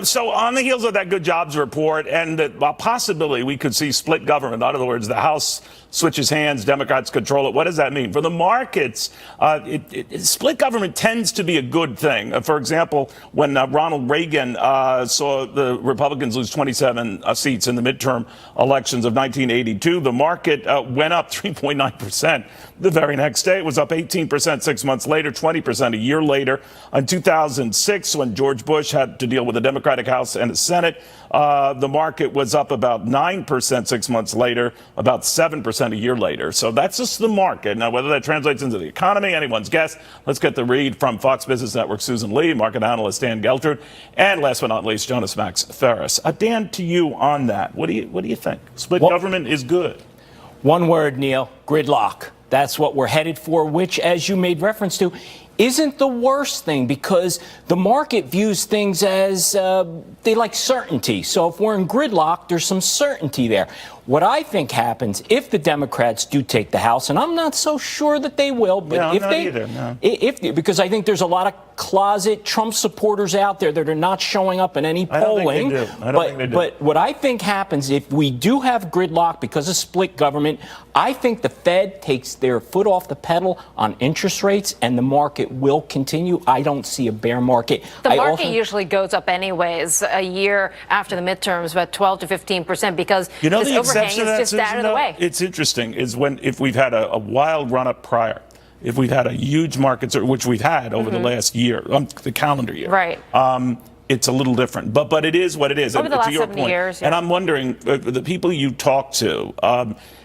So on the heels of that good jobs report and the possibility we could see split government, in other words, the House switches hands, Democrats control it. What does that mean? For the markets, split government tends to be a good thing. For example, when Ronald Reagan saw the Republicans lose 27 seats in the midterm elections of 1982, the market went up 3.9%. The very next day, it was up 18% 6 months later, 20% a year later. In 2006, when George Bush had to deal with a Democratic House and a Senate, the market was up about 9% 6 months later, about 7% a year later. So that's just the market. Now, whether that translates into the economy, anyone's guess. Let's get the read from Fox Business Network Susan Lee, market analyst Dan Geltrude, and last but not least, Jonas Max Ferris. Dan, to you on that. What do you think? Split government is good. One word, Neil, gridlock. That's what we're headed for, which, as you made reference to, isn't the worst thing because the market views things as they like certainty. So if we're in gridlock, there's some certainty there. What I think happens if the Democrats do take the House, and I'm not so sure that they will, but because I think there's a lot of closet Trump supporters out there that are not showing up in any polling. I don't think they do. But what I think happens if we do have gridlock because of split government, I think the Fed takes their foot off the pedal on interest rates and the market will continue. I don't see a bear market. The market usually goes up anyways a year after the midterms, about 12 to 15%, because this overhang is just out of the way. It's interesting is if we've had a wild run up prior, if we've had a huge market, which we've had over the last year, the calendar year. Right. It's a little different, but it is what it is. Over the last to your 70 point. years. And I'm wondering, the people you talk to,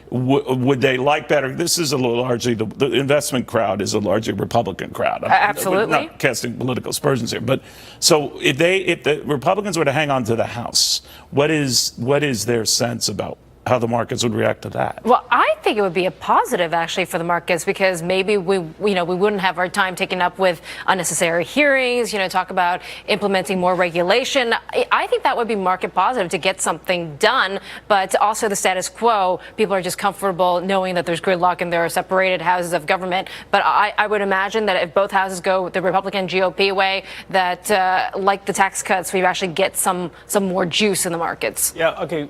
would they like better? This is largely the investment crowd is a largely Republican crowd. Absolutely. I'm not casting political aspersions here, but so if the Republicans were to hang on to the House, what is their sense about how the markets would react to that? Well, I think it would be a positive actually for the markets because maybe we wouldn't have our time taken up with unnecessary hearings, talk about implementing more regulation. I think that would be market positive to get something done, but also the status quo, people are just comfortable knowing that there's gridlock and there are separated houses of government. But I would imagine that if both houses go the Republican GOP way, that like the tax cuts, we actually get some more juice in the markets. Yeah, okay.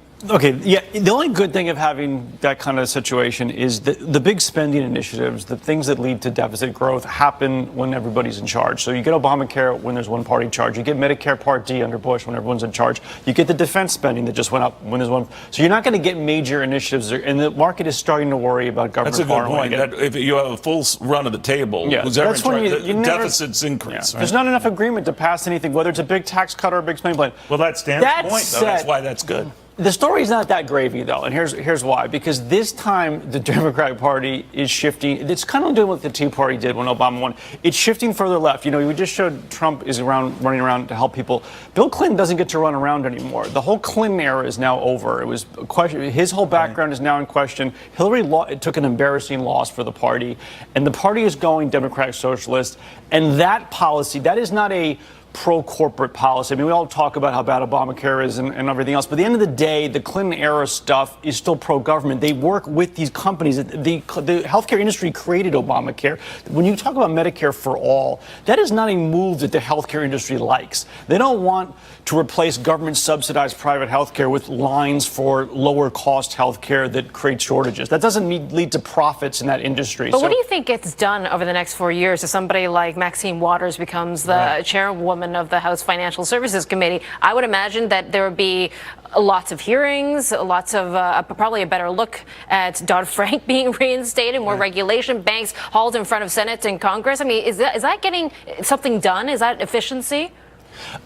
Yeah, the only good thing of having that kind of situation is the big spending initiatives, the things that lead to deficit growth happen when everybody's in charge. So you get Obamacare when there's one party in charge. You get Medicare Part D under Bush when everyone's in charge. You get the defense spending that just went up when there's one. So you're not going to get major initiatives, and the market is starting to worry about government. That's a good point. If you have a full run of the table, that's when the deficits increase. Yeah. Right? There's not enough agreement to pass anything, whether it's a big tax cut or a big spending plan. Well, that's Dan's point, though. That's why that's good. The story's not that gravy, though, and here's why. Because this time, the Democratic Party is shifting. It's kind of doing what the Tea Party did when Obama won. It's shifting further left. We just showed Trump is running around to help people. Bill Clinton doesn't get to run around anymore. The whole Clinton era is now over. It was a question. His whole background is now in question. Hillary took an embarrassing loss for the party, and the party is going Democratic Socialist. And that policy, that is not a pro-corporate policy. I mean, we all talk about how bad Obamacare is and everything else, but at the end of the day, the Clinton-era stuff is still pro-government. They work with these companies. The healthcare industry created Obamacare. When you talk about Medicare for all, that is not a move that the healthcare industry likes. They don't want to replace government-subsidized private healthcare with lines for lower-cost healthcare that create shortages. That doesn't lead to profits in that industry. But what do you think gets done over the next 4 years if somebody like Maxine Waters becomes the chairwoman of the House Financial Services Committee? I would imagine that there would be lots of hearings, lots of probably a better look at Dodd-Frank being reinstated, more regulation, banks hauled in front of Senate and Congress. I mean, is that getting something done? Is that efficiency?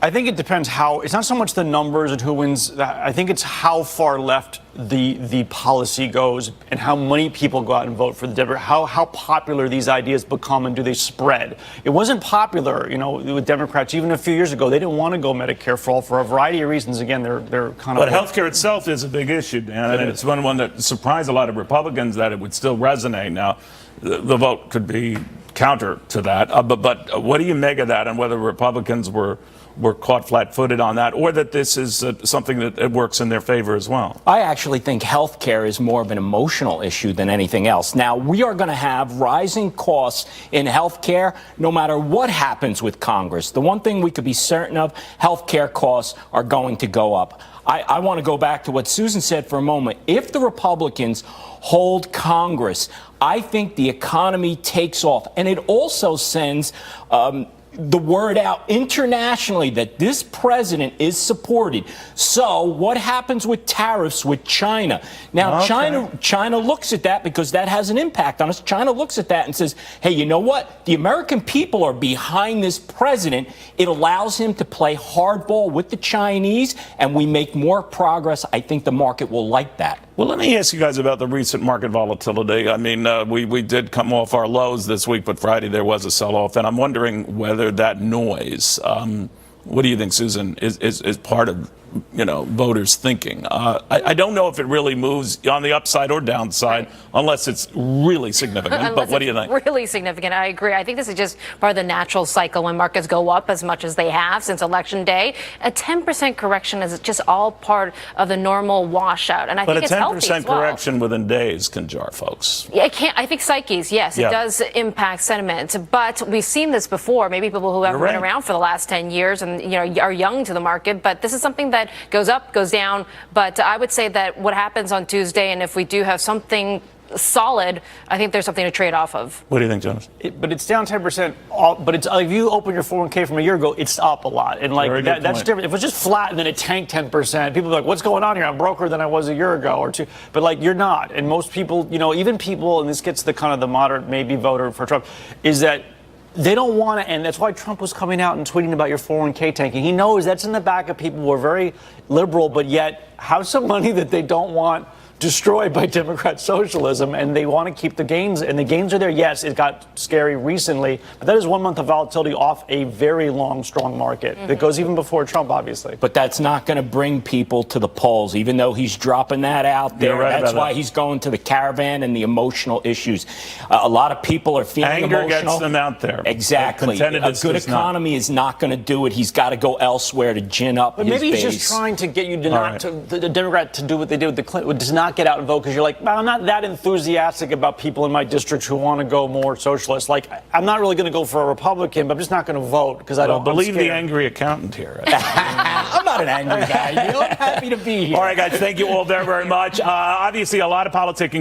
I think it depends how. It's not so much the numbers and who wins. I think it's how far left the policy goes and how many people go out and vote for the Democrats. How popular these ideas become and do they spread? It wasn't popular, with Democrats even a few years ago. They didn't want to go Medicare for all for a variety of reasons. Again, they're kind of. But healthcare itself is a big issue, Dan, and it's one that surprised a lot of Republicans that it would still resonate. Now, the vote could be counter to that, but what do you make of that, and whether Republicans were we're caught flat-footed on that, or that this is something that works in their favor as well? I actually think health care is more of an emotional issue than anything else. Now, we are going to have rising costs in health care no matter what happens with Congress. The one thing we could be certain of, health care costs are going to go up. I want to go back to what Susan said for a moment. If the Republicans hold Congress, I think the economy takes off. And it also sends the word out internationally that this president is supported. So what happens with tariffs with China? Now, China looks at that because that has an impact on us. China looks at that and says, hey, you know what? The American people are behind this president. It allows him to play hardball with the Chinese, and we make more progress. I think the market will like that. Well, let me ask you guys about the recent market volatility. I mean, we did come off our lows this week, but Friday there was a sell-off, and I'm wondering whether that noise, what do you think, Susan, is part of, voters thinking? I don't know if it really moves on the upside or downside unless it's really significant, but what do you think? Really significant, I agree. I think this is just part of the natural cycle when markets go up as much as they have since Election Day. A 10% correction is just all part of the normal washout, and I think it's healthy as well. But a 10% correction within days can jar folks. Yeah, I think psyches, yes, it does impact sentiment, but we've seen this before. Maybe people who haven't been around for the last 10 years and are young to the market, but this is something that goes up, goes down. But I would say that what happens on Tuesday, and if we do have something solid, I think there's something to trade off of. What do you think, Jonas? But it's down 10%. But it's like if you open your 401k from a year ago, it's up a lot, and like that's different. If it was just flat and then it tanked 10%, people are like, "What's going on here? I'm broker than I was a year ago or two." But like you're not, and most people, even people, and this gets the kind of the moderate maybe voter for Trump, is that they don't want to end. That's why Trump was coming out and tweeting about your 401k tanking. He knows that's in the back of people who are very liberal, but yet have some money that they don't want destroyed by Democrat socialism, and they want to keep the gains, and the gains are there. Yes, it got scary recently, but that is 1 month of volatility off a very long, strong market that goes even before Trump, obviously. But that's not going to bring people to the polls, even though he's dropping that out there. That's why he's going to the caravan and the emotional issues. A lot of people are feeling emotional. Anger gets them out there. Exactly. A good economy is not going to do it. He's got to go elsewhere to gin up his maybe base. He's just trying to get you to not the Democrat to do what they did with the Clinton, does not get out and vote because you're like, well, I'm not that enthusiastic about people in my district who want to go more socialist. Like, I'm not really going to go for a Republican, but I'm just not going to vote because I don't believe the angry accountant here. I'm not an angry guy. I'm happy to be here. All right, guys, thank you all very, very much. Obviously, a lot of politicking